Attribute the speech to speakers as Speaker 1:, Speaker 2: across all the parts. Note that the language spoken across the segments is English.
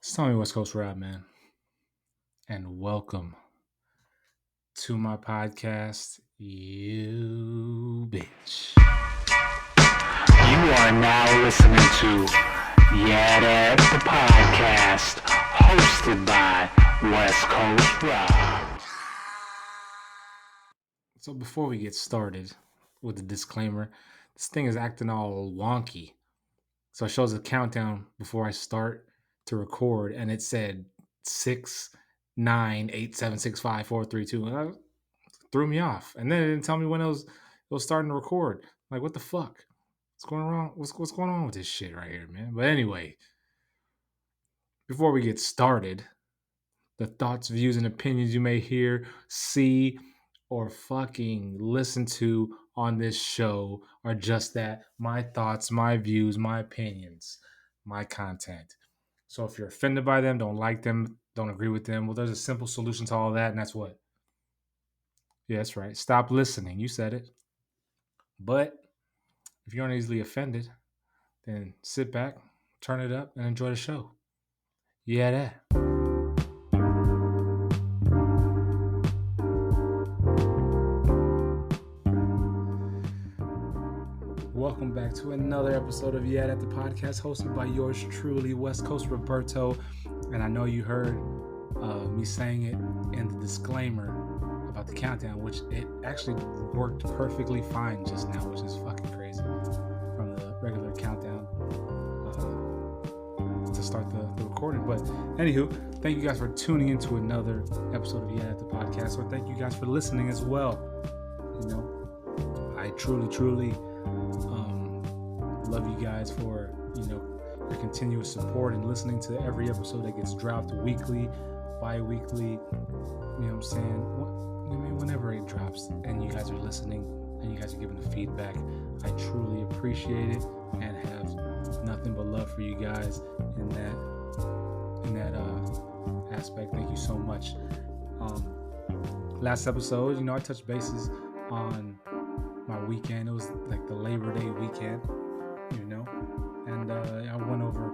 Speaker 1: It's Tommy Westcoast Rob, man, and welcome to my podcast, you bitch.
Speaker 2: You are now listening to YeahDat, the podcast, hosted by Westcoast Rob.
Speaker 1: So before we get started with the disclaimer, this thing is acting all wonky. So it shows a countdown before I start to record, and it said 6, 9, 8, 7, 6, 5, 4, 3, 2, and that threw me off. And then it didn't tell me when it was starting to record. Like, what the fuck? What's going on? What's going on with this shit right here, man? But anyway, before we get started, the thoughts, views, and opinions you may hear, see, or fucking listen to on this show are just that: my thoughts, my views, my opinions, my content. So if you're offended by them, don't like them, don't agree with them, well, there's a simple solution to all that, and that's what? Yeah, that's right. Stop listening. You said it. But if you aren't easily offended, then sit back, turn it up, and enjoy the show. Yeah, that. Welcome back to another episode of YeahDat, the podcast, hosted by yours truly, West Coast Roberto. And I know you heard me saying it in the disclaimer about the countdown, which it actually worked perfectly fine just now, which is fucking crazy, from the regular countdown to start the recording. But anywho, thank you guys for tuning into another episode of YeahDat, the podcast, or thank you guys for listening as well. You know, I truly love you guys for, your continuous support and listening to every episode that gets dropped weekly, bi-weekly, you know what I'm saying? Whenever it drops and you guys are listening and you guys are giving the feedback, I truly appreciate it and have nothing but love for you guys in that aspect. Thank you so much. Last episode, I touched bases on my weekend. It was like the Labor Day weekend, and I went over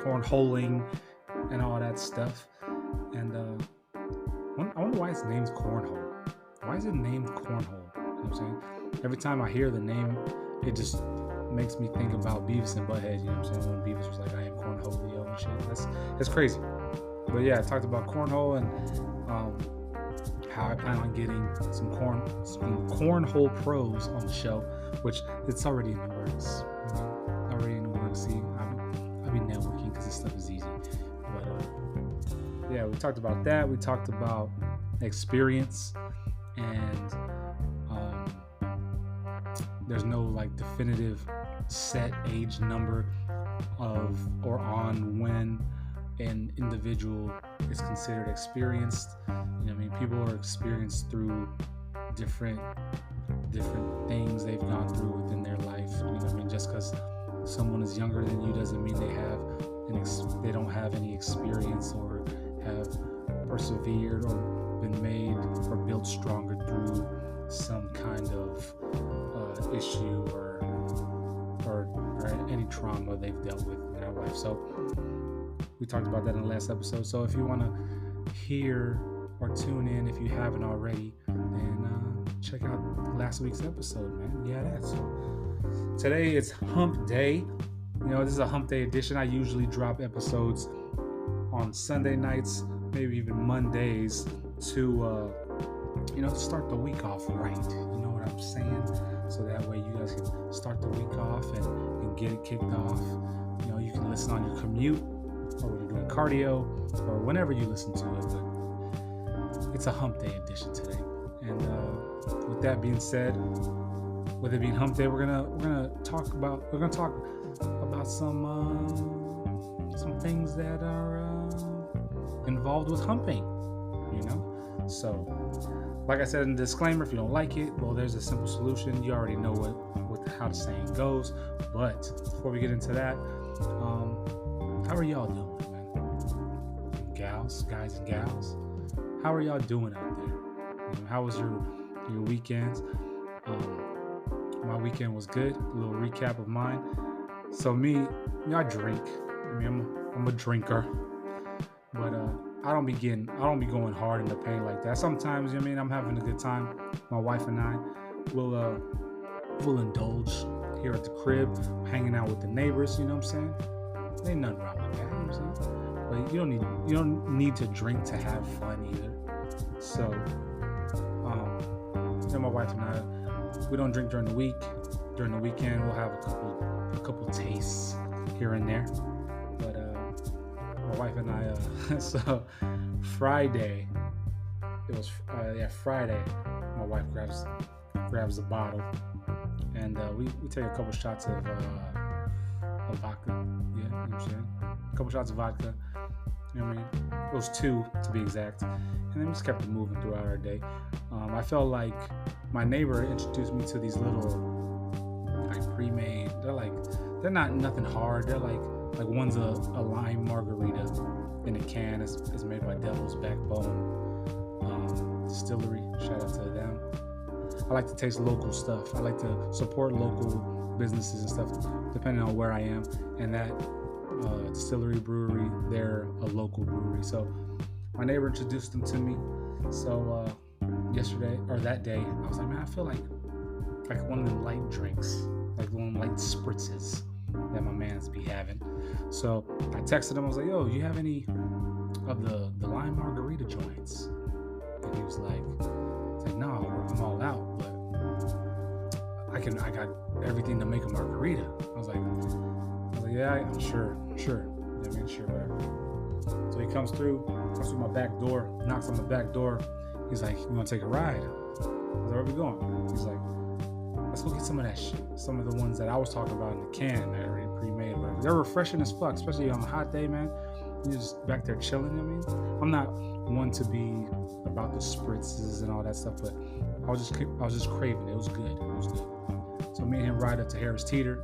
Speaker 1: cornholing and all that stuff. And I wonder why it's named cornhole. Why is it named cornhole? You know what I'm saying? Every time I hear the name, it just makes me think about Beavis and Butthead. You know what I'm saying? When Beavis was like, "I am cornholio" and shit. That's crazy. But yeah, I talked about cornhole and how I plan on getting some cornhole pros on the show, which it's already in the works. See, I'll be networking because this stuff is easy. But yeah, we talked about that. We talked about experience, and there's no like definitive set age number of or on when an individual is considered experienced. People are experienced through different things they've gone through within their life. Just because someone is younger than you doesn't mean they don't have any experience or have persevered or been made or built stronger through some kind of issue or any trauma they've dealt with in their life. So we talked about that in the last episode. So if you want to hear or tune in, if you haven't already, then check out last week's episode, man. Yeah, that's so. Today it's Hump Day. This is a Hump Day edition. I usually drop episodes on Sunday nights, maybe even Mondays, to start the week off right. You know what I'm saying? So that way you guys can start the week off and get it kicked off. You can listen on your commute or when you're doing cardio or whenever you listen to it. But it's a Hump Day edition today. And with that being said, with it being Hump Day, we're gonna talk about some things that are involved with humping. So like I said in the disclaimer, if you don't like it, well, there's a simple solution. You already know how the saying goes. But before we get into that, how are y'all doing, man? Guys and gals, how are y'all doing out there? How was your weekends? My weekend was good. A little recap of mine. So me, I drink. I mean, I'm a drinker, but I don't be going hard in the paint like that. Sometimes, you know what I mean, I'm having a good time. My wife and I will indulge here at the crib, hanging out with the neighbors. You know what I'm saying? Ain't nothing wrong with that. You know what I'm saying? But you don't need to drink to have fun either. So, my wife and I, we don't drink during the week. During the weekend, we'll have a couple tastes here and there. But my wife and I, so Friday, it was Friday. My wife grabs the bottle, and we take a couple shots of vodka. Yeah, you know what I'm saying? A couple shots of vodka. You know what I mean? It was 2 to be exact. And then we just kept it moving throughout our day. I felt like my neighbor introduced me to these little, like, pre-made. They're not nothing hard. They're like one's a lime margarita in a can. It's made by Devil's Backbone Distillery. Shout out to them. I like to taste local stuff. I like to support local businesses and stuff, depending on where I am. And that distillery brewery, they're a local brewery. So my neighbor introduced them to me. So that day, I was like, man, I feel like one of them light drinks, like one of them light spritzes that my man's be having. So I texted him. I was like, yo, you have any of the lime margarita joints? And he was like, no, I'm all out, but I got everything to make a margarita. I was like, yeah, I'm sure. I mean, sure, whatever. So he comes through my back door, knocks on the back door. He's like, you want to take a ride? I was like, where we going? He's like, let's go get some of that shit. Some of the ones that I was talking about in the can that are already pre-made. They're refreshing as fuck, especially on a hot day, man. You're just back there chilling. I mean, I'm not one to be about the spritzes and all that stuff, but I was just craving it. It was good. So me and him ride up to Harris Teeter,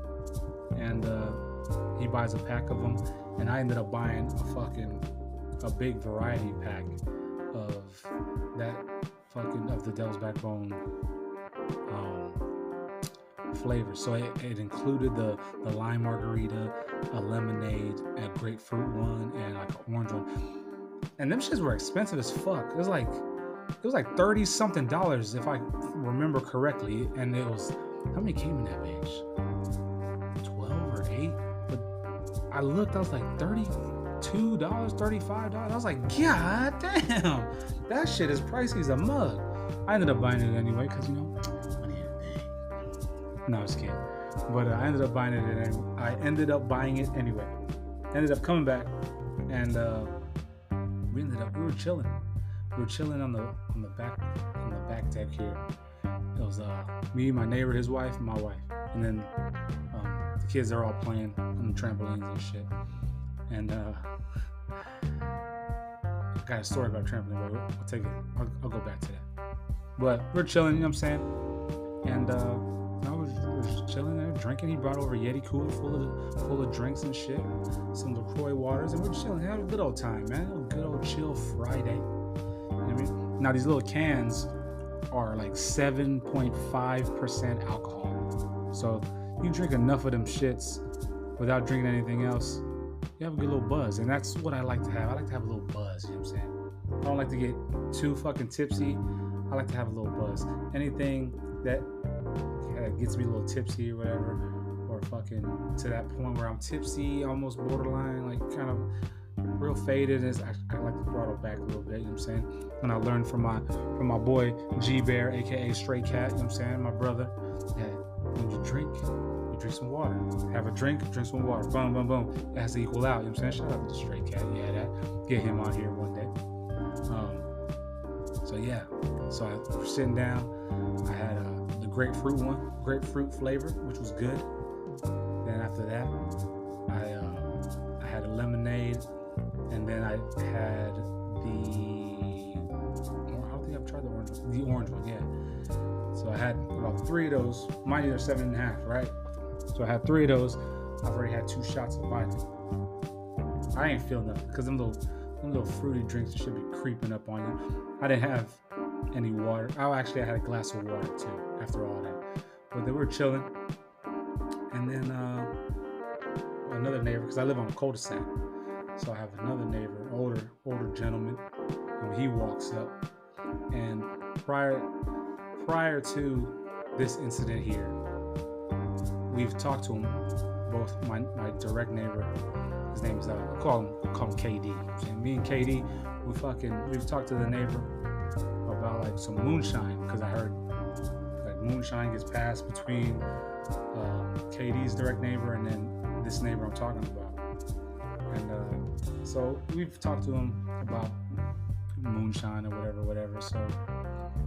Speaker 1: and he buys a pack of them, and I ended up buying a big variety pack of the Devil's Backbone flavor. So it included the lime margarita, a lemonade, a grapefruit one, and like an orange one. And them shits were expensive as fuck. It was like $30 something if I remember correctly. And it was, how many came in that bitch? 12 or 8? But I looked, I was like $32, $35. I was like, God damn, that shit is pricey as a mug. I ended up buying it anyway, because money ain't a thing. No, I was kidding. But I ended up buying it anyway. Ended up coming back, and we were chilling. We were chilling on the back deck here. It was me, my neighbor, his wife, and my wife, and then the kids are all playing on the trampolines and shit. And I got a story about trampoline, but I'll take it. I'll go back to that. But we're chilling, you know what I'm saying? And I was just chilling there, drinking. He brought over a Yeti cooler full of drinks and shit, some LaCroix waters, and we're chilling, having a good old time, man. A good old chill Friday. You know what I mean? Now these little cans are like 7.5% alcohol. So you drink enough of them shits without drinking anything else, you have a good little buzz. And that's what I like to have. I like to have a little buzz, you know what I'm saying? I don't like to get too fucking tipsy. I like to have a little buzz. Anything that gets me a little tipsy or whatever, or fucking to that point where I'm tipsy, almost borderline, like kind of real faded, is I like to throttle back a little bit, you know what I'm saying? And I learned from my boy G Bear, aka Stray Cat, you know what I'm saying? My brother, that when you drink some water. Have a drink some water. Boom, boom, boom. It has to equal out, you know what I'm saying? Shout out to the Stray Cat, YeahDat. Get him on here one day. So I was sitting down. I had the grapefruit flavor, which was good. Then after that, I had a lemonade, and then I had I don't think I've tried the orange one, yeah. So I had about 3 of those. Mind you, they're 7.5, right? So I had 3 of those. I've already had 2 shots of vodka. I ain't feel nothing, because them little fruity drinks should be creeping up on you. I didn't have any water. I had a glass of water too after all that. But they were chilling. And then another neighbor, because I live on a cul-de-sac. So I have another neighbor, older gentleman, and he walks up. And prior to this incident here, we've talked to him, both my direct neighbor, his name's I call him KD. And me and KD, we've talked to the neighbor about like some moonshine, because I heard like moonshine gets passed between KD's direct neighbor and then this neighbor I'm talking about. And so we've talked to him about moonshine or whatever. So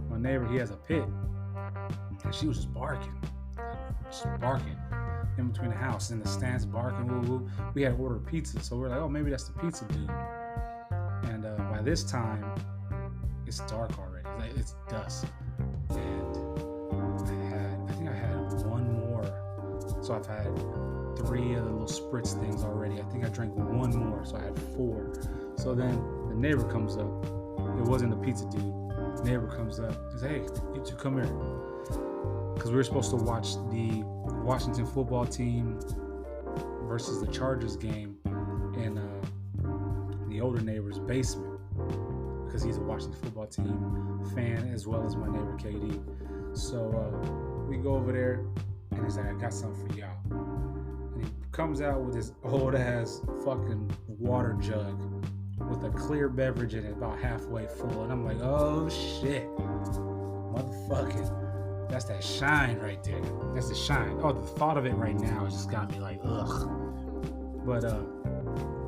Speaker 1: my neighbor, he has a pit, and she was just barking in between the house, in the stands, barking. Woo. We had ordered pizza, so we're like, oh, maybe that's the pizza dude. And by this time, it's dark already. It's dusk, and I think I had one more. So I've had 3 of the little spritz things already. I think I drank one more, so I had 4. So then the neighbor comes up. It wasn't the pizza dude. The neighbor comes up and says, hey, you two come here. Because we were supposed to watch the Washington football team versus the Chargers game in the older neighbor's basement, because he's a Washington football team fan as well as my neighbor KD. So we go over there, and he's like, I got something for y'all. And he comes out with this old ass fucking water jug with a clear beverage in it, about halfway full. And I'm like, oh shit, motherfucking, that's that shine right there. That's the shine. Oh, the thought of it right now has just got me like, ugh. But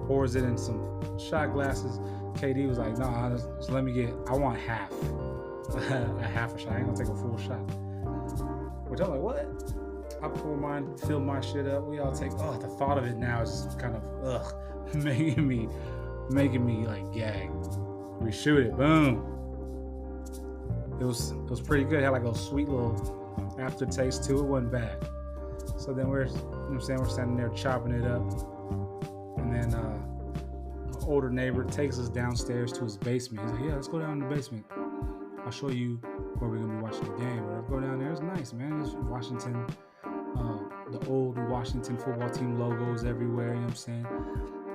Speaker 1: pours it in some shot glasses. KD was like, nah, just let me I want half. A half a shot. I ain't gonna take a full shot. Which I'm like, what? I pour mine, fill my shit up. We all take, the thought of it now is just kind of, making me like gag. We shoot it, boom. It was pretty good. It had like a sweet little aftertaste to it. It wasn't bad. So then we're standing there chopping it up, and then an older neighbor takes us downstairs to his basement. He's like, yeah, let's go down to the basement. I'll show you where we're gonna be watching the game. Whatever. Go down there. It's nice, man. It's Washington, the old Washington football team logos everywhere. You know what I'm saying?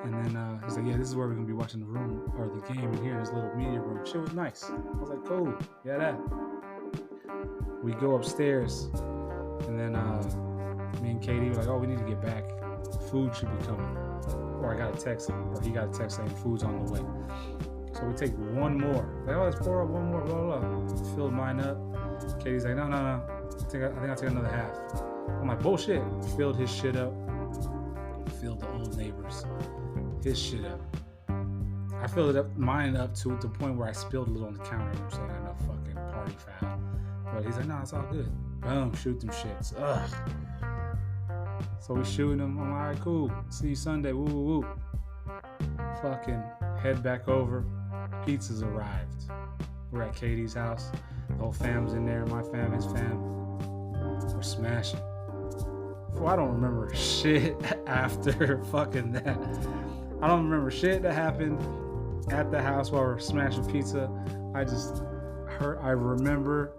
Speaker 1: And then he's like, yeah, this is where we're going to be watching the room or the game in here, in this little media room. Shit was nice. I was like, cool. Yeah, that. We go upstairs, and then me and Katie were like, oh, we need to get back. Food should be coming. Or I got a text, or he got a text saying food's on the way. So we take one more. Like, oh, let's pour up one more, blah, blah, blah. Filled mine up. Katie's like, no. I think I'll take another half. I'm like, bullshit. Filled his shit up. Filled the old neighbors. His shit up. I filled mine up to the point where I spilled a little on the counter. You know what I'm saying? I know, fucking party foul. But he's like, no, it's all good. Boom, shoot them shits. Ugh. So we shooting them. I'm like, all right, cool. See you Sunday. Woo, woo, woo. Fucking head back over. Pizza's arrived. We're at Katie's house. The whole fam's in there. My fam, his fam. We're smashing. I don't remember shit after fucking that. I don't remember shit that happened at the house while we're smashing pizza. I remember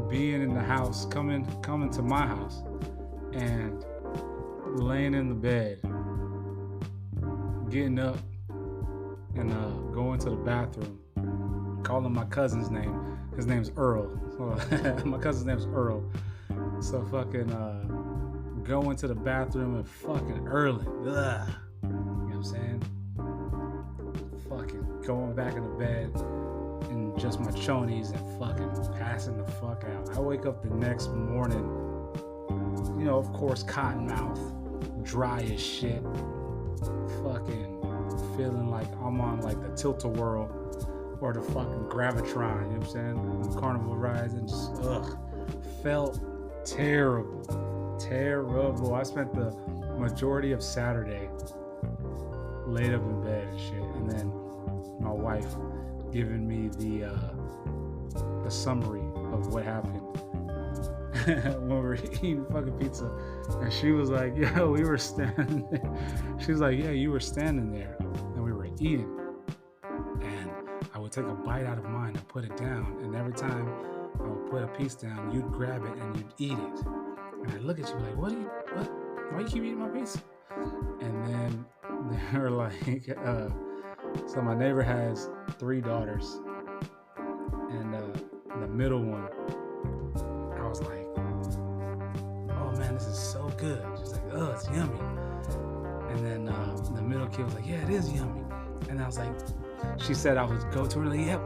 Speaker 1: being in the house, coming to my house, and laying in the bed, getting up, and going to the bathroom, calling my cousin's name. His name's Earl. My cousin's name's Earl. So fucking going to the bathroom and fucking early. Ugh. You know what I'm saying? Fucking going back in the bed in just my chonies and fucking passing the fuck out. I wake up the next morning, you know, of course, cotton mouth, dry as shit, fucking feeling like I'm on like the Tilt-A-Whirl or the fucking Gravitron, you know what I'm saying? The carnival rides, and just felt terrible. I spent the majority of Saturday laid up in bed and shit, and then my wife giving me the summary of what happened when we were eating fucking pizza, and she was like, yo, we were standing there. She was like, yeah, you were standing there and we were eating, and I would take a bite out of mine and put it down, and every time I would put a piece down, you'd grab it and you'd eat it. And I look at you like, why you keep eating my pizza? And then they're like, so my neighbor has 3 daughters, and the middle one, I was like, oh man, this is so good. She's like, oh, it's yummy. And then the middle kid was like, yeah, it is yummy. And I was like, she said I would go to her like, yeah,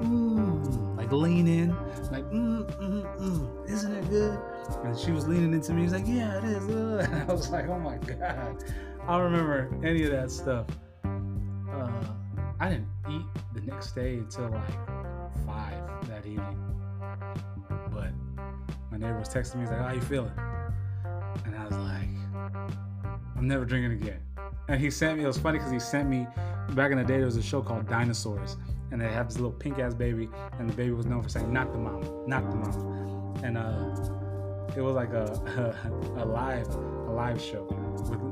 Speaker 1: like lean in, like, isn't it good? And she was leaning into me. He's like, yeah, it is. And I was like, oh my God, I don't remember any of that stuff. I didn't eat the next day until like 5 that evening. But my neighbor was texting me. He's like, how you feeling? And I was like, I'm never drinking again. And he sent me, it was funny because he sent me, back in the day, there was a show called Dinosaurs. And they have this little pink ass baby. And the baby was known for saying, not the mama, not the mama. And it was like a live show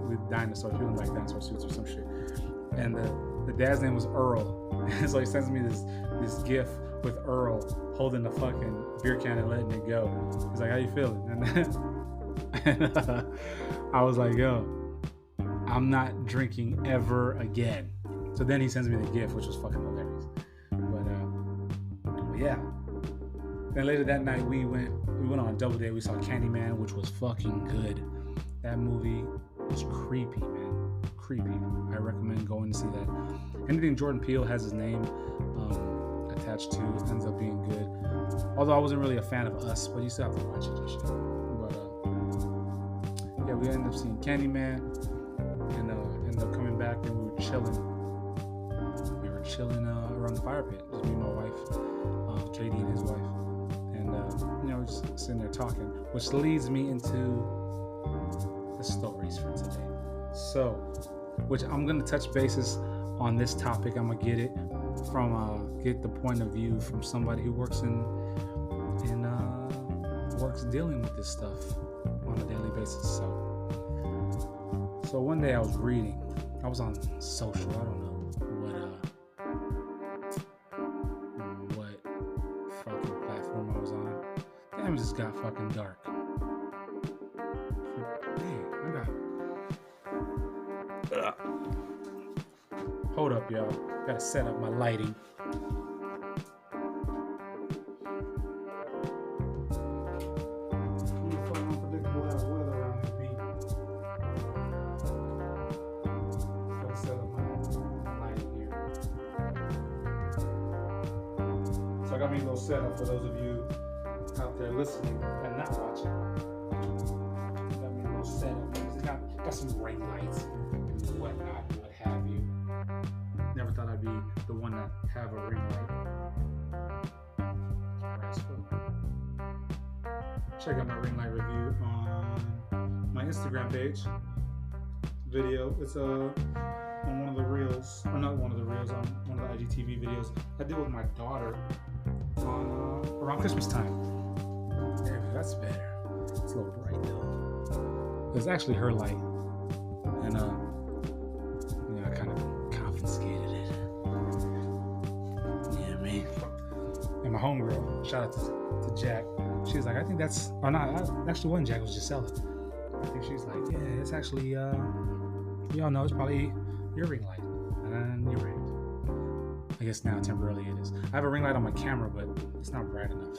Speaker 1: with dinosaurs. People like dinosaur suits or some shit. And the dad's name was Earl. And so he sends me this gif with Earl holding the fucking beer can and letting it go. He's like, how you feeling? And I was like, yo, I'm not drinking ever again. So then he sends me the gift, which was fucking hilarious. But yeah. Then later that night we went on a double date. We saw Candyman, which was fucking good. That movie was creepy, man. Creepy. I recommend going to see that. Anything Jordan Peele has his name attached to ends up being good. Although I wasn't really a fan of Us, but you still have to watch it and shit. But yeah, we ended up seeing Candyman, and ended up coming back, and we were chilling. Around the fire pit. Just me and my wife, JD and his wife, and we're just sitting there talking, which leads me into the stories for today. So, which I'm gonna touch bases on this topic. I'm gonna get it from get the point of view from somebody who works works dealing with this stuff on a daily basis. So one day I was reading. I was on social. I don't know what fucking platform I was on. Damn, it just got fucking dark. Hold up, y'all. Gotta set up my lighting. I got me a little setup for those of you out there listening and not watching. Got me a little setup. Got some ring lights and whatnot, what have you. Never thought I'd be the one to have a ring light. Check out my ring light review on my Instagram page. Video. It's on one of the reels, or not one of the reels, on one of the IGTV videos I did with my daughter around Christmas time. Yeah, that's better. It's a little bright though. It's actually her light, and I kind of confiscated it. Yeah, man. And my homegirl, shout out to Jack. She was like, I think that's, or not. Actually, wasn't Jack. It was Gisela. I think she's like, yeah, it's actually y'all know it's probably your ring light, and you're right. I guess now temporarily it is. I have a ring light on my camera, but it's not bright enough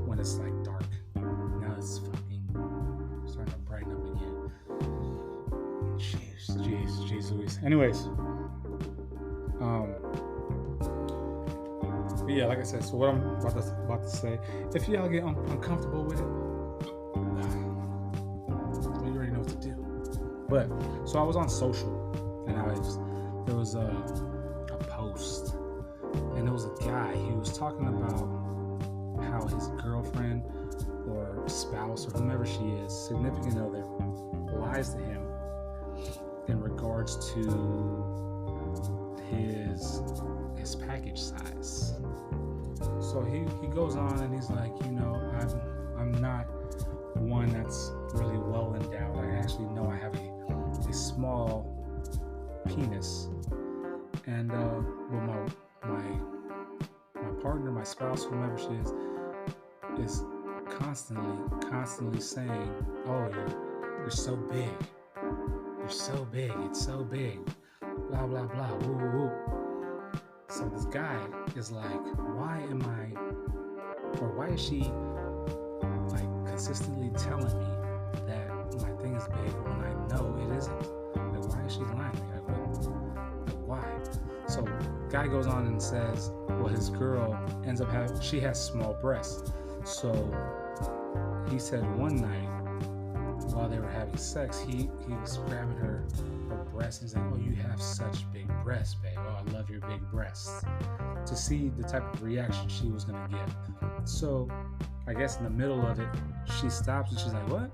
Speaker 1: when it's like dark. Now it's fucking starting to brighten up again. Jeez Louise. Anyways, but yeah, like I said, so what I'm about to say, if y'all get uncomfortable with it, you already know what to do. But so I was on social, and there was a post, and there was a guy. He was talking about how his girlfriend or spouse or whomever she is, significant other, lies to him in regards to his package size. So he goes on and he's like, I'm not one that's really well endowed. I actually know I have a small penis, and well, my partner, my spouse, whomever she is constantly saying, "Oh, you're so big. you're so big. It's so big. Blah, blah, blah. Woo, woo, woo. So this guy is like, why is she like consistently telling me that my thing is big when I know it isn't? Like, why is she lying to me? Like why? So guy goes on and says, well, his girl ends up she has small breasts. So he said one night while they were having sex, he was grabbing her breasts and he's like, oh, you have such big breasts, babe. Oh, I love your big breasts. To see the type of reaction she was gonna get. So I guess in the middle of it, she stops and she's like, what?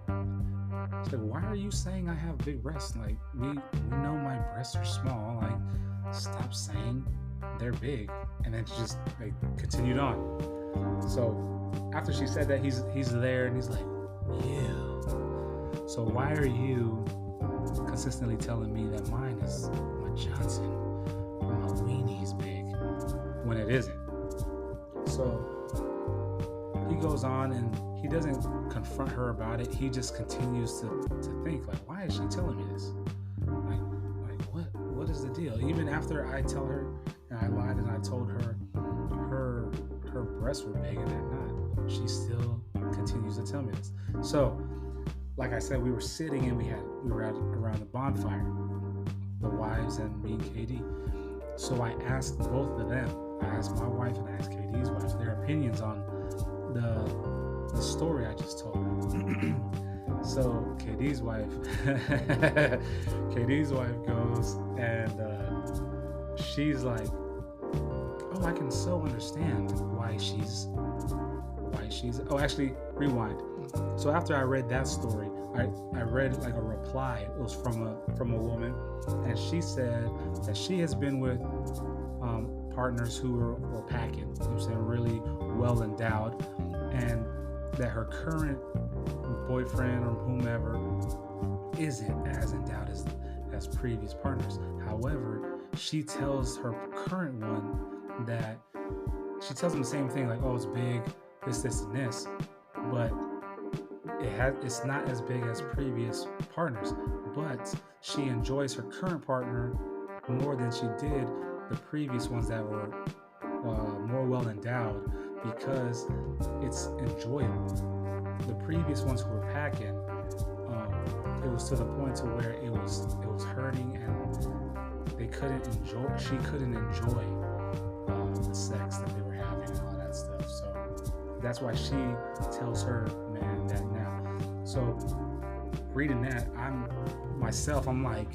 Speaker 1: She's like, why are you saying I have big breasts? Like, we know my breasts are small. Like, stop saying they're big. And then just like continued on. So after she said that, he's there and he's like, you. So why are you consistently telling me that mine is my Johnson or my weenie's big when it isn't? So he goes on and he doesn't confront her about it. He just continues to think, like, why is she telling me this? Like what is the deal? Even after I tell her and I lied and I told her her breasts were big and they're not, she still continues to tell me this. So like I said, we were sitting and we were around the bonfire, the wives and me and KD. So I asked both of them. I asked my wife and I asked KD's wife their opinions on the story I just told her. So KD's wife goes and she's like, oh, I can so understand why she's. Oh, actually, rewind. So after I read that story, I read like a reply. It was from a woman, and she said that she has been with partners who were packing, you know what I'm saying, really well endowed, and that her current boyfriend or whomever isn't as endowed as previous partners. However, she tells her current one that she tells him the same thing, like, oh, it's big, this, and this, but it's not as big as previous partners, but she enjoys her current partner more than she did the previous ones that were more well endowed, because it's enjoyable. The previous ones who were packing, it was to the point to where it was hurting and she couldn't enjoy the sex that they were having and all that stuff. So that's why she tells her man that now. So reading that, I'm like,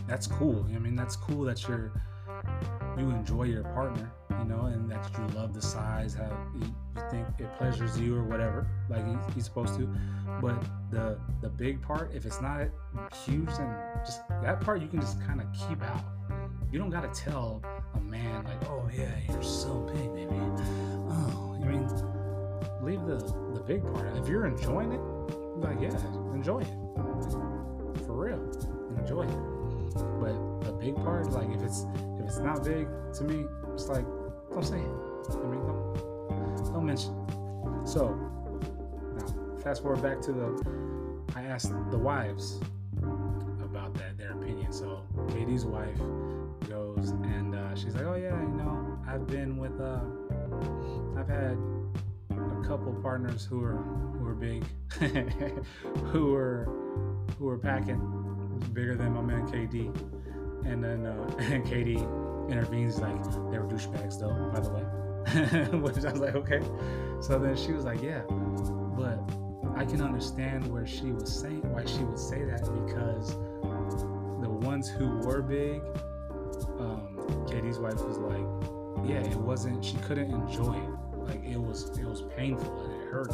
Speaker 1: that's cool. I mean, that's cool that you enjoy your partner, you know, and that you love the size, how you think it pleasures you or whatever, like he's supposed to. But the big part, if it's not huge, then just that part you can just kind of keep out. You don't gotta tell a man like, oh yeah, you're so big, baby. Oh, I mean, leave the big part. If you're enjoying it, like, yeah, enjoy it. For real, enjoy it. But the big part, like, if it's not big to me, it's like, don't say it. I mean, don't mention it. So now, fast forward back to I asked the wives about that, their opinion. So Katie's wife goes and she's like, oh yeah, you know, I've had a couple partners who are big, who were packing bigger than my man KD, and then and KD intervenes, like, they were douchebags though, by the way. Which I was like, okay. So then she was like, yeah, but I can understand why she would say that, because the ones who were big, Katie's wife was like, yeah, she couldn't enjoy it. Like, it was painful and it hurt.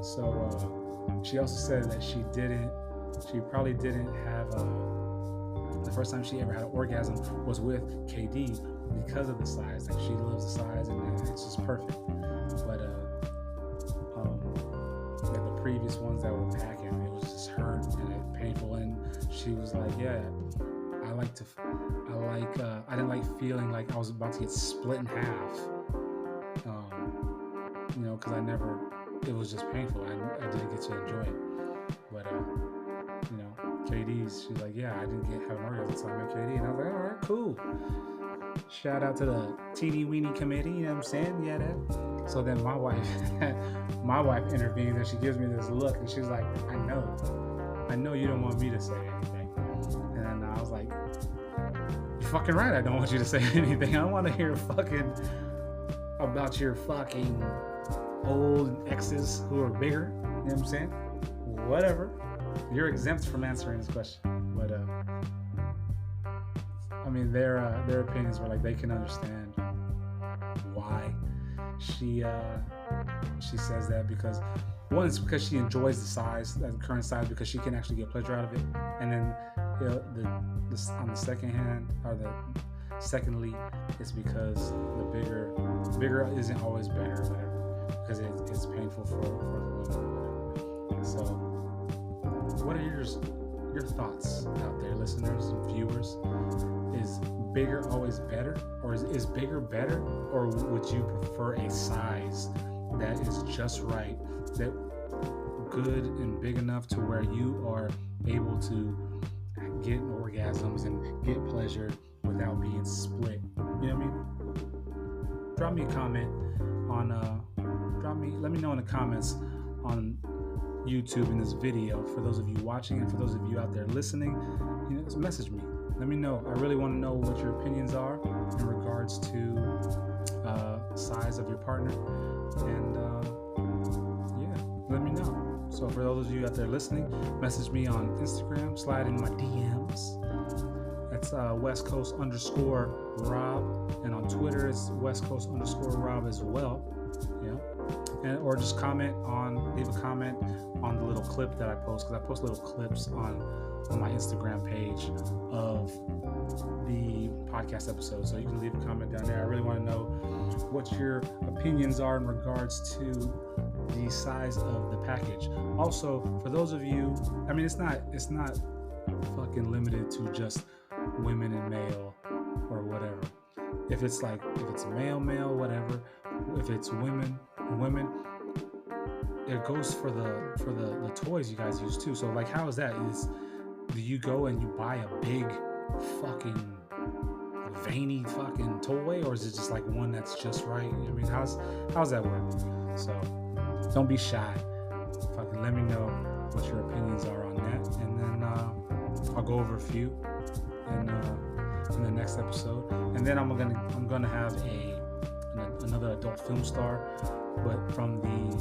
Speaker 1: So she also said that she probably didn't have the first time she ever had an orgasm was with KD because of the size. Like, she loves the size and it's just perfect. But like the previous ones that were packing, it was just hurt and painful. And she was like, yeah, I didn't like feeling like I was about to get split in half. You know, because it was just painful. I didn't get to enjoy it. But, you know, KD's, she's like, yeah, I didn't have an orgasm until I met KD. And I was like, all right, cool. Shout out to the teeny weeny committee, you know what I'm saying? Yeah, that. So then my wife intervenes and she gives me this look and she's like, I know you don't want me to say anything. And then I was like, you're fucking right, I don't want you to say anything. I want to hear fucking about your fucking old exes who are bigger, you know what I'm saying? Whatever. You're exempt from answering this question. But I mean, their opinions were like they can understand why she says that, because one, it's because she enjoys the current size, because she can actually get pleasure out of it, and then on the second hand, or secondly, it's because the bigger isn't always better, or whatever, because it's painful for the woman or whatever. So, what are your thoughts out there, listeners and viewers? Is bigger always better, or is bigger better, or would you prefer a size that is just right, that good and big enough to where you are able to get orgasms and get pleasure without being split? You know what I mean? Drop me a comment on let me know in the comments on YouTube in this video, for those of you watching and for those of you out there listening. You know, just message me. Let me know. I really want to know what your opinions are in regards to size of your partner, and yeah, let me know. So for those of you out there listening, message me on Instagram, slide in my DMs. That's WestCoast_Rob, and on Twitter it's WestCoast_Rob as well. Yeah, or just leave a comment on the little clip that I post, because I post little clips on my Instagram page of the podcast episode, so you can leave a comment down there. I really want to know what your opinions are in regards to the size of the package. Also, for those of you, I mean, it's not fucking limited to just women and male or whatever. If it's male, whatever. If it's women, it goes for the toys you guys use too. So like, how is that? Do you go and you buy a big fucking veiny fucking toy, or is it just like one that's just right? I mean, how's that work? So don't be shy. Fucking let me know what your opinions are on that, and then I'll go over a few in the next episode. And then I'm gonna have another adult film star, but from the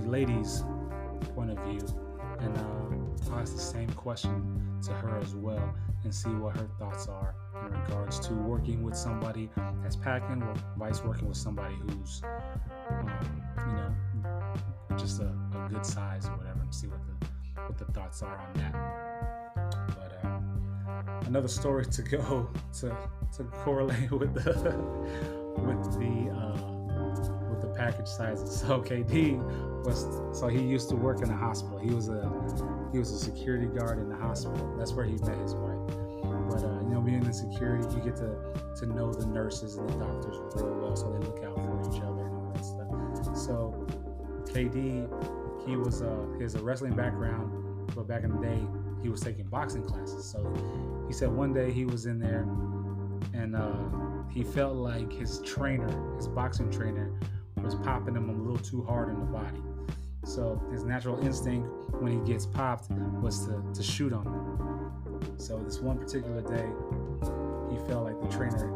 Speaker 1: ladies' point of view, and I'll ask the same question to her as well and see what her thoughts are in regards to working with somebody that's packing, or vice working with somebody who's just a good size or whatever, and see what the thoughts are on that. But another story to go to correlate with the package sizes. So KD he used to work in a hospital. He was a security guard in the hospital. That's where he met his wife. But being in security, you get to know the nurses and the doctors real well, so they look out for each other and all that stuff. So KD, he has a wrestling background, but back in the day he was taking boxing classes. So he said one day he was in there and he felt like his boxing trainer, was popping him a little too hard in the body. So his natural instinct when he gets popped was to shoot on him. So this one particular day, he felt like the trainer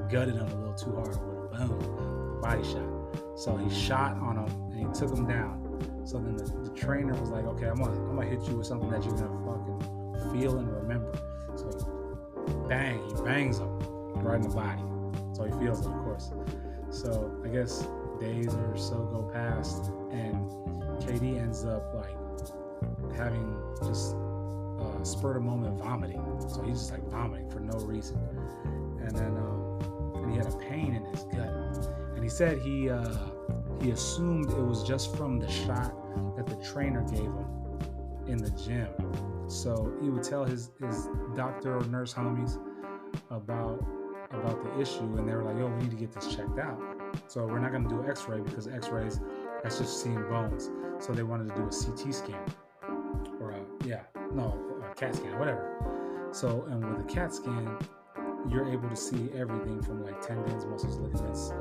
Speaker 1: gutted him a little too hard with a boom, body shot. So he shot on him and he took him down. So then the trainer was like, okay, I'm gonna hit you with something that you're gonna fucking feel and remember. So he bangs him right in the body. So he feels it, of course. So I guess days or so go past, and KD ends up like having just a spur of moment vomiting. So he's just like vomiting for no reason, and then and he had a pain in his gut, and he said he assumed it was just from the shot that the trainer gave him in the gym. So he would tell his doctor or nurse homies about the issue, and they were like, yo, we need to get this checked out. So we're not going to do an x-ray, because x-rays, that's just seeing bones. So they wanted to do a CT scan, or CAT scan, whatever. So, and with a CAT scan, you're able to see everything from like tendons, muscles, ligaments,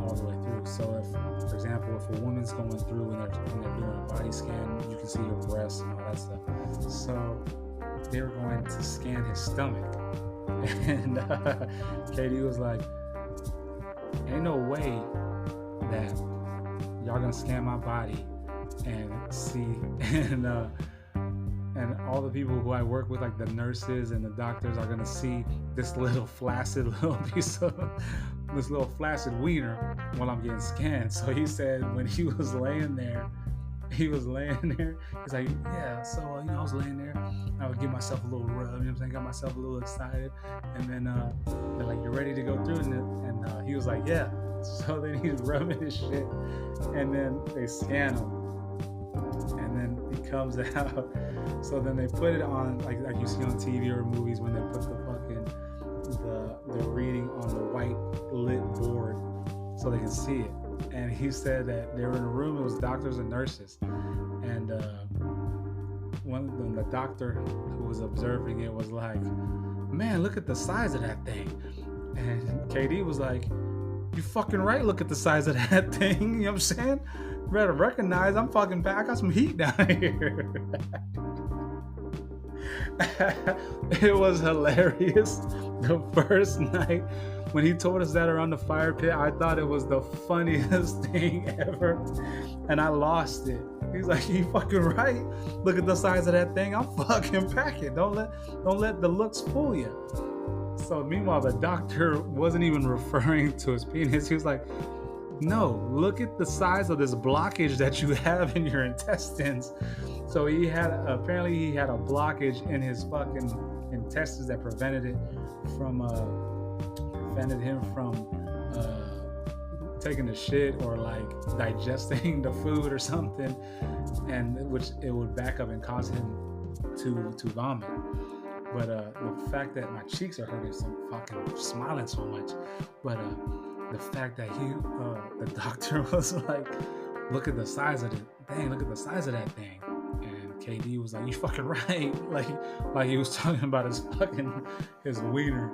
Speaker 1: all the way through. So, if, for example, if a woman's going through when they're doing a body scan, you can see her breasts and all that stuff. So, they were going to scan his stomach, and Katie was like, "Ain't no way that y'all gonna scan my body and see," and all the people who I work with, like the nurses and the doctors, are gonna see this little flaccid little piece of this little flaccid wiener while I'm getting scanned. So he said when he was laying there, he's like, yeah, so I was laying there, I would give myself a little rub, you know what I'm saying, got myself a little excited, and then they're like, "You're ready to go through?" And he was like, "Yeah." So then he's rubbing his shit, and then they scan him, and then he comes out. So then they put it on like you see on TV or movies when they put the reading on the white lit board so they can see it. And he said that they were in a room, it was doctors and nurses, and the doctor who was observing it was like, "Man, look at the size of that thing." And KD was like, "You fucking right, look at the size of that thing." You know what I'm saying? You better recognize I'm fucking back. I got some heat down here. It was hilarious. The first night when he told us that around the fire pit, I thought it was the funniest thing ever, and I lost it. He's like, "You fucking right. Look at the size of that thing. I'm fucking packing. Don't let the looks fool you." So meanwhile, the doctor wasn't even referring to his penis. He was like, "No, look at the size of this blockage that you have in your intestines." So apparently he had a blockage in his fucking intestines that prevented him from taking the shit or like digesting the food or something, and which it would back up and cause him to vomit. But the fact that my cheeks are hurting, so I'm fucking smiling so much. But the fact that the doctor was like, "Look at the size of it. Dang, look at the size of that thing." And KD was like, "You fucking right." Like he was talking about his wiener.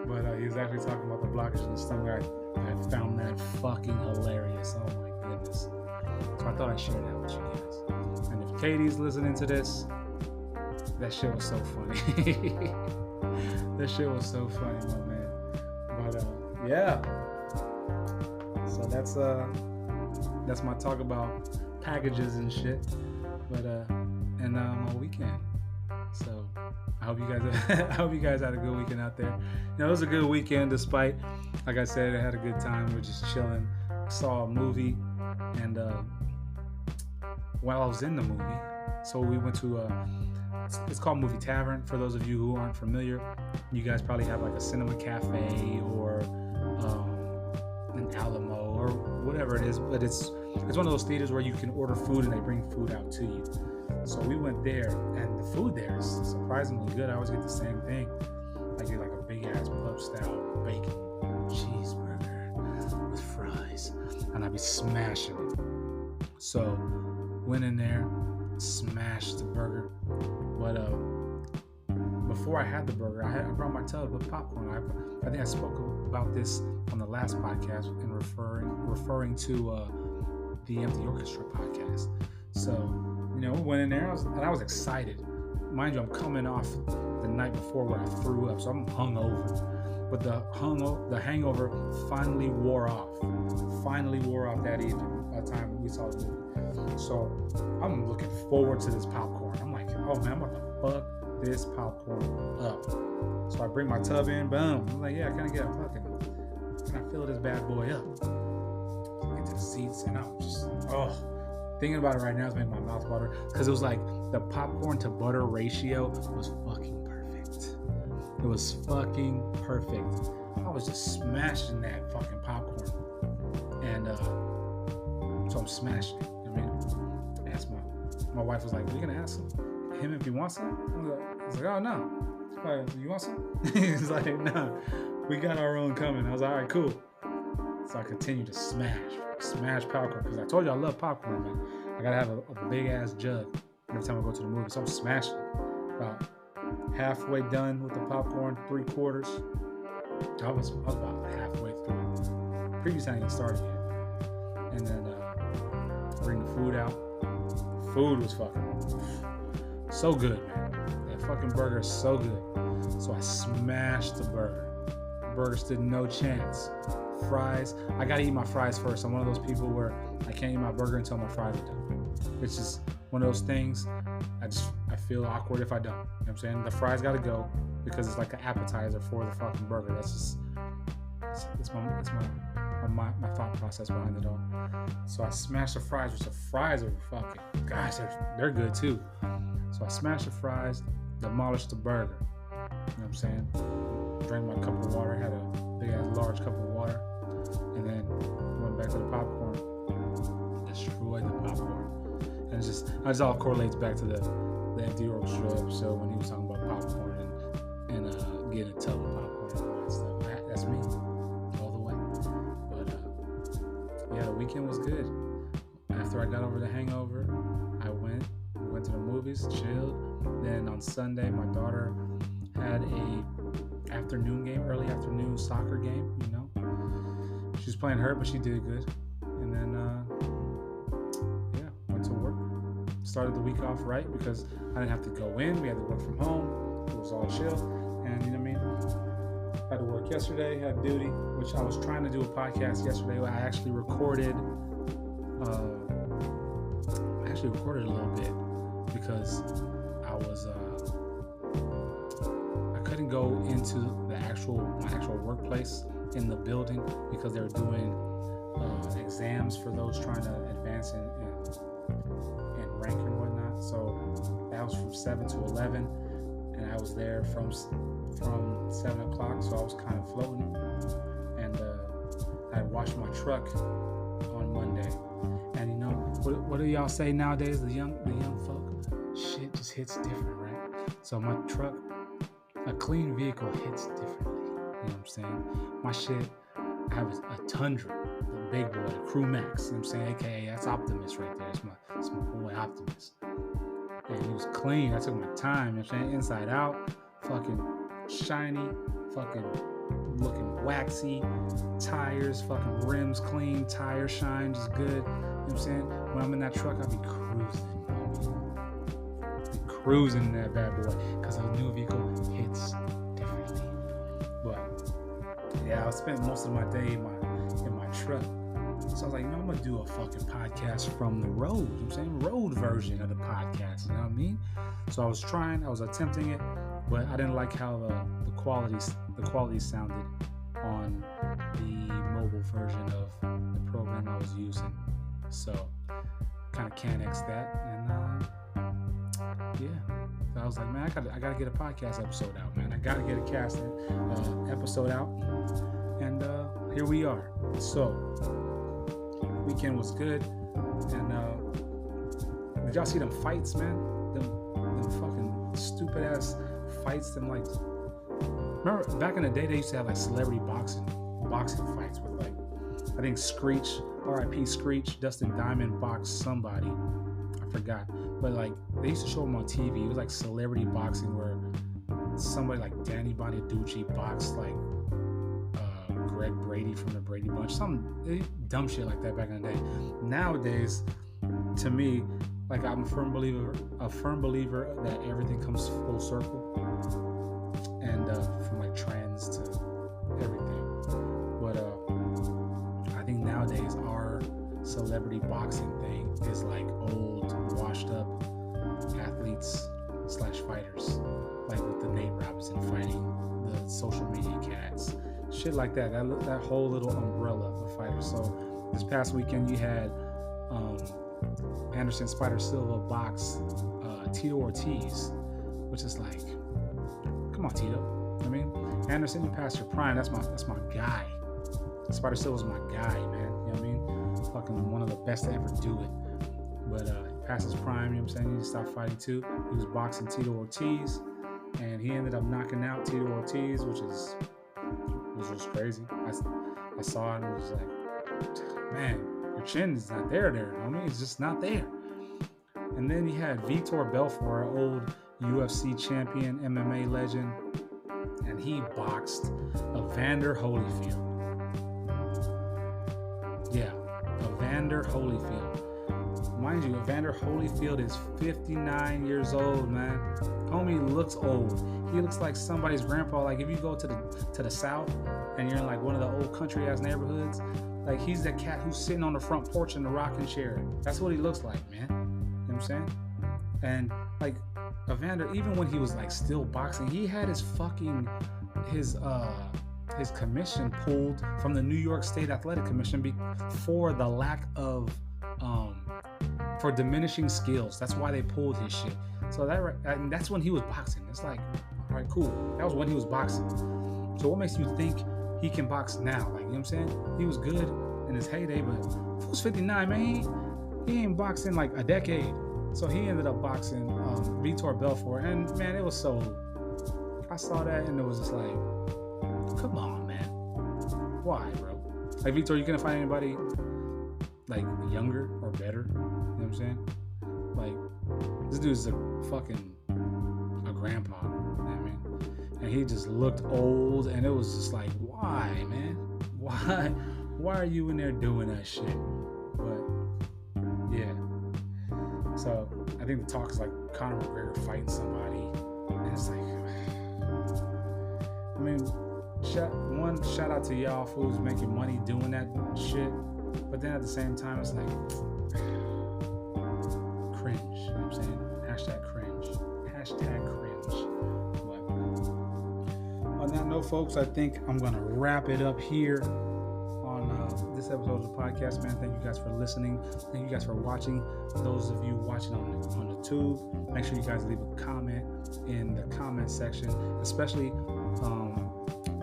Speaker 1: But he was actually talking about the blockage in the stomach. I found that fucking hilarious. Oh my goodness. So I thought I'd share that with you guys. And if Katie's listening to this, that shit was so funny. That shit was so funny, my man. But yeah. So that's my talk about packages and shit. But and my weekend. So I hope you guys had a good weekend out there. It was a good weekend, despite, like I said, I had a good time. We were just chilling. Saw a movie, and while I was in the movie, so we went to it's called Movie Tavern. For those of you who aren't familiar, you guys probably have like a cinema cafe or an Alamo or whatever it is, but it's one of those theaters where you can order food and they bring food out to you. So we went there, and the food there is surprisingly good. I always get the same thing. I get like a big ass pub style bacon cheeseburger with fries, and I be smashing it. So went in there, smashed the burger. But before I had the burger, I brought my tub of popcorn. I think I spoke about this on the last podcast in referring to the Empty Orchestra podcast. So we went in there, and I was excited. Mind you, I'm coming off the night before where I threw up, so I'm hungover. But the hangover finally wore off. That evening by the time we saw the movie. So I'm looking forward to this popcorn. I'm like, oh man, I'm about to fuck this popcorn up. So I bring my tub in, boom. I'm like, yeah, can I fill this bad boy up? Get to the seats, and I'm just, thinking about it right now is making my mouth water, because it was like the popcorn to butter ratio was fucking perfect. It was fucking perfect. I was just smashing that fucking popcorn, and so I'm smashing it. I mean, I asked my wife was like, "Are you gonna ask him if he wants some?" I was like, "Oh no." Like, "You want some?" He's like, "No, we got our own coming." I was like, "All right, cool." So I continued to smash popcorn, because I told you I love popcorn, man. I gotta have a big ass jug. every time I go to the movies. So I'm smashing. About halfway done with the popcorn, 3/4. I was about halfway through. Previous time I didn't start yet. And then bring the food out. Food was fucking so good, man. That fucking burger is so good. So I smashed the burger. Burger stood no chance. Fries, I gotta eat my fries first. I'm one of those people where I can't eat my burger until my fries are done. It's just one of those things. I feel awkward if I don't. You know what I'm saying? The fries gotta go because it's like an appetizer for the fucking burger. That's just it's my thought process behind it all. So I smashed the fries, which the fries are fucking, gosh, they're good too. So I smashed the fries, demolished the burger. You know what I'm saying? Drank my cup of water, had a big ass large cup of water, and then went back to the popcorn, destroyed the popcorn. And it just all correlates back to the Empty York Show episode when he was talking about popcorn and getting a tub of popcorn and all that stuff. That's me, all the way. But yeah, the weekend was good. After I got over the hangover, we went to the movies, chilled. Then on Sunday, my daughter had a early afternoon soccer game, you know. She was playing hurt, but she did good. And then, went to work. Started the week off right because I didn't have to go in. We had to work from home. It was all chill. And, you know what I mean? Had to work yesterday, had duty, which I was trying to do a podcast yesterday. I actually recorded a little bit because I was I couldn't go into my actual workplace in the building because they were doing exams for those trying to advance in rank and whatnot. So that was from 7 to 11, and I was there from 7 o'clock. So I was kind of floating, and I washed my truck on Monday. And you know what do y'all say nowadays? The young folk, shit just hits different, right? So my truck, a clean vehicle hits differently. You know what I'm saying? My shit, I have a Tundra, the big boy, the Crew Max. You know what I'm saying? AKA that's Optimus right there. It's my boy Optimus. And he was clean. I took my time. You know what I'm saying? Inside out, fucking shiny, fucking looking waxy, tires, fucking rims clean, tire shine just good. You know what I'm saying? When I'm in that truck, I'll be cruising in that bad boy because a new vehicle hits differently. But yeah, I spent most of my day in my truck. So I was like, I'm gonna do a fucking podcast from the road. You know what I'm saying? Road version of the podcast. You know what I mean? So I was attempting it, but I didn't like how the quality sounded on the mobile version of the program I was using. So kind of can't X that, and so I was like, man, I gotta get a podcast episode out, man. I gotta get a cast episode out, and here we are. So weekend was good, and did y'all see them fights, man? Them fucking stupid ass fights. Them like, remember back in the day they used to have like celebrity boxing fights with like, I think Screech, R.I.P. Screech, Dustin Diamond boxed somebody. I forgot. But like, they used to show them on TV. It was like celebrity boxing where somebody like Danny Bonaducci boxed like Greg Brady from the Brady Bunch. Some dumb shit like that back in the day. Nowadays, to me, like I'm a firm believer that everything comes full circle. And from like trends to everything. But I think nowadays our celebrity boxing thing is like old, washed up athletes / fighters, like with the Nate Robinson fighting, the social media cats, shit like that. That whole little umbrella of fighters. So this past weekend you had Anderson Spider Silva box Tito Ortiz, which is like, come on, Tito. I mean, Anderson, you passed your prime. That's my guy. Spider Silva's my guy, man. You know what I mean? Fucking one of the best to ever do it. But he passed his prime, you know what I'm saying? He just stopped fighting too. He was boxing Tito Ortiz, and he ended up knocking out Tito Ortiz, which was crazy. I saw it and was like, man, your chin is not there, homie. It's just not there. And then he had Vitor Belfort, an old UFC champion, MMA legend, and he boxed Evander Holyfield. Yeah, Evander Holyfield. Mind you, Evander Holyfield is 59 years old, man. Homie looks old. He looks like somebody's grandpa. Like if you go to the South and you're in like one of the old country ass neighborhoods, like he's that cat who's sitting on the front porch in the rocking chair. That's what he looks like, man. You know what I'm saying? And like Evander, even when he was like still boxing, he had his commission pulled from the New York State Athletic Commission for the lack of for diminishing skills. That's why they pulled his shit. So that's when he was boxing. It's like, all right, cool. That was when he was boxing. So what makes you think he can box now? Like, you know what I'm saying? He was good in his heyday, but if he was 59, man, he ain't boxing like a decade. So he ended up boxing Vitor Belfort, and man, it was so. I saw that and it was just like, come on, man. Why, bro? Like Vitor, you couldn't find anybody like younger or better. You know what I'm saying? Like this dude's a grandpa. You know what I mean? And he just looked old, and it was just like, why, man? Why are you in there doing that shit? But yeah. So I think the talk is like Conor McGregor fighting somebody, and it's like, I mean, shout out to y'all fools making money doing that shit, but then at the same time it's like cringe. You know what I'm saying? Hashtag cringe. But on that note, folks, I think I'm gonna wrap it up here on this episode of the podcast, man. Thank you guys for listening. Thank you guys for watching. Those of you watching on the tube, make sure you guys leave a comment in the comment section. Especially, I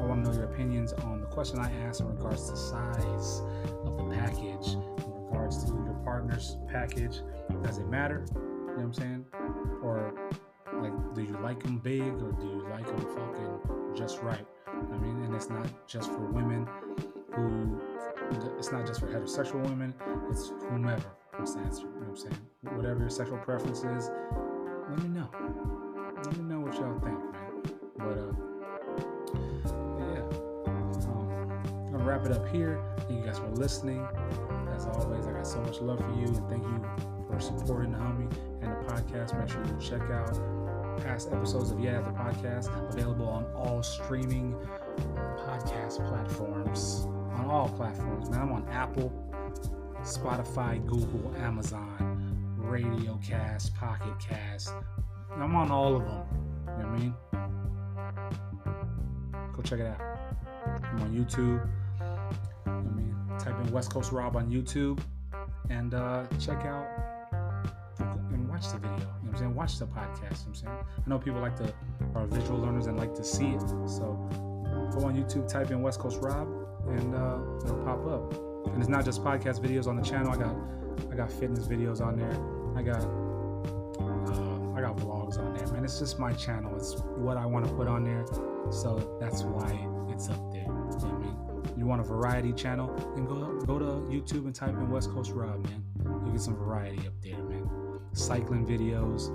Speaker 1: want to know your opinions on the question I asked in regards to size of the package, in regards to your partner's package. Does it matter? You know what I'm saying? Or like, do you like them big, or do you like them fucking just right? I mean, and it's not just for women it's not just for heterosexual women, it's whomever. You know what I'm saying? Whatever your sexual preference is, let me know. Let me know what y'all think, man. But yeah. I'm gonna wrap it up here. Thank you guys for listening. As always, I got so much love for you, and thank you for supporting the homie and the podcast. Make sure you check out past episodes of YeahDat the podcast, available on all streaming podcast platforms. On all platforms, man. I'm on Apple, Spotify, Google, Amazon, Radio Cast, Pocket Cast. I'm on all of them. You know what I mean? Go check it out. I'm on YouTube. I mean, type in Westcoast Rob on YouTube and check out and watch the video. You know what I'm saying? Watch the podcast. You know what I'm saying? I know people are visual learners and like to see it. So go on YouTube, type in Westcoast Rob, and it'll pop up. And it's not just podcast videos on the channel. I got fitness videos on there. I got vlogs on there, man. It's just my channel. It's what I want to put on there, so that's why it's up there. You know what I mean? You want a variety channel, then go to YouTube and type in Westcoast Rob, man. You'll get some variety up there, man. Cycling videos,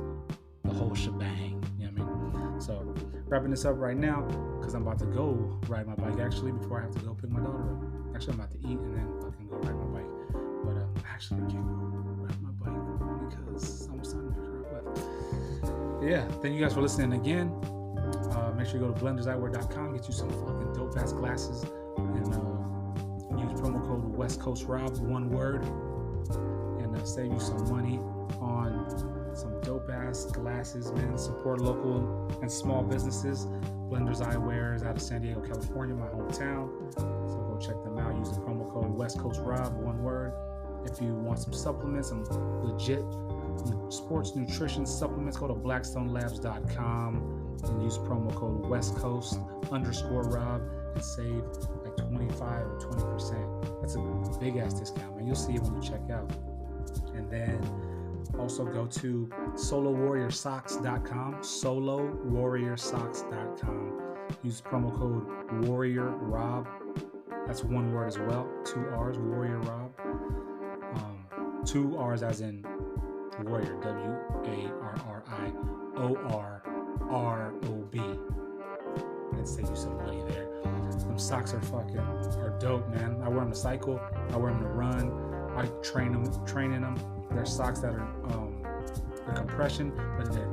Speaker 1: the whole shebang. You know what I mean? So wrapping this up right now, because I'm about to go ride my bike, actually, before I have to go pick my daughter up. Actually, I'm about to eat and then fucking go ride my bike. But actually, I can't go ride my bike because it's almost time to pick her up. But yeah, thank you guys for listening again. Make sure you go to blenderseyewear.com, get you some fucking dope ass glasses, and use promo code WestcoastRob, one word, and save you some money on some dope ass glasses, man. Support local and small businesses. Blenders Eyewear is out of San Diego, California, my hometown. So go check them out. Use the promo code WestcoastRob, one word. If you want some supplements, some legit sports nutrition supplements, go to blackstonelabs.com and use promo code Westcoast_Rob and save like 25 or 20%. That's a big ass discount, man. You'll see it when you check out. And then also go to solowarriorsocks.com, solowarriorsocks.com. Use promo code WarriorRob. That's one word as well, 2 R's, WarriorRob. 2 R's as in Warrior, WarriorRob, and save you some money there. Them socks are dope, man. I wear them to cycle, I wear them to run, I train in them. They're socks that are they're compression, but it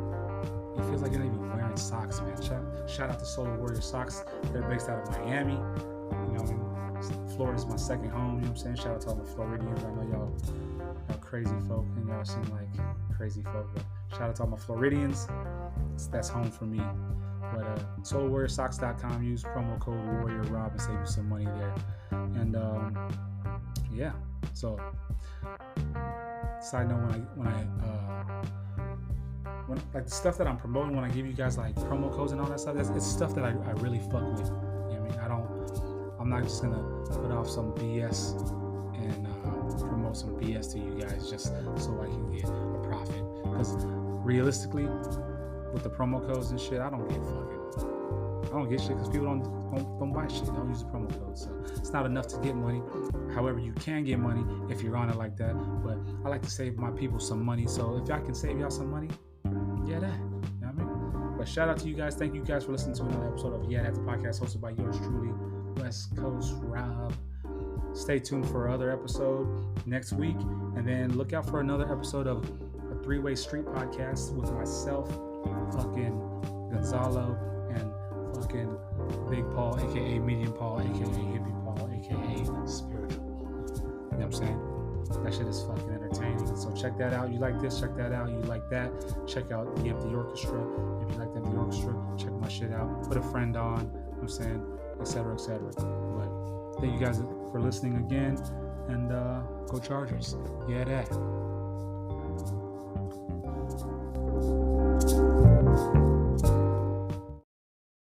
Speaker 1: feels like you're not even wearing socks, man. Shout out to Solar Warrior Socks. They're based out of Miami. You know, Florida's my second home. You know what I'm saying? Shout out to all the Floridians. I know y'all crazy folk, and y'all seem like crazy folk. But shout out to all my Floridians. That's home for me. But SolarWarriorSocks.com. Use promo code WarriorRob and save you some money there. And yeah. So side note, when like the stuff that I'm promoting, when I give you guys like promo codes and all that stuff, it's stuff that I really fuck with. You know what I mean? I'm not just gonna put off some BS and promote some BS to you guys just so I can get a profit. Because realistically, with the promo codes and shit, I don't get shit because people don't buy shit. Don't use the promo code, so it's not enough to get money. However, you can get money if you're on it like that. But I like to save my people some money, so if I can save y'all some money, YeahDat. You know what I mean? But shout out to you guys. Thank you guys for listening to another episode of YeahDat, the podcast hosted by yours truly, West Coast Rob. Stay tuned for another episode next week, and then look out for another episode of a three-way street podcast with myself, fucking Gonzalo, and fucking Big Paul, aka Medium Paul, aka Hippie Paul, aka Spiritual. You know what I'm saying? That shit is fucking entertaining. So check that out. You like this? Check that out. You like that? Check out the Empty Orchestra. If you like the Empty Orchestra, check my shit out. Put a friend on. You know what I'm saying? Etc. Etc. But thank you guys for listening again. And go Chargers. YeahDat.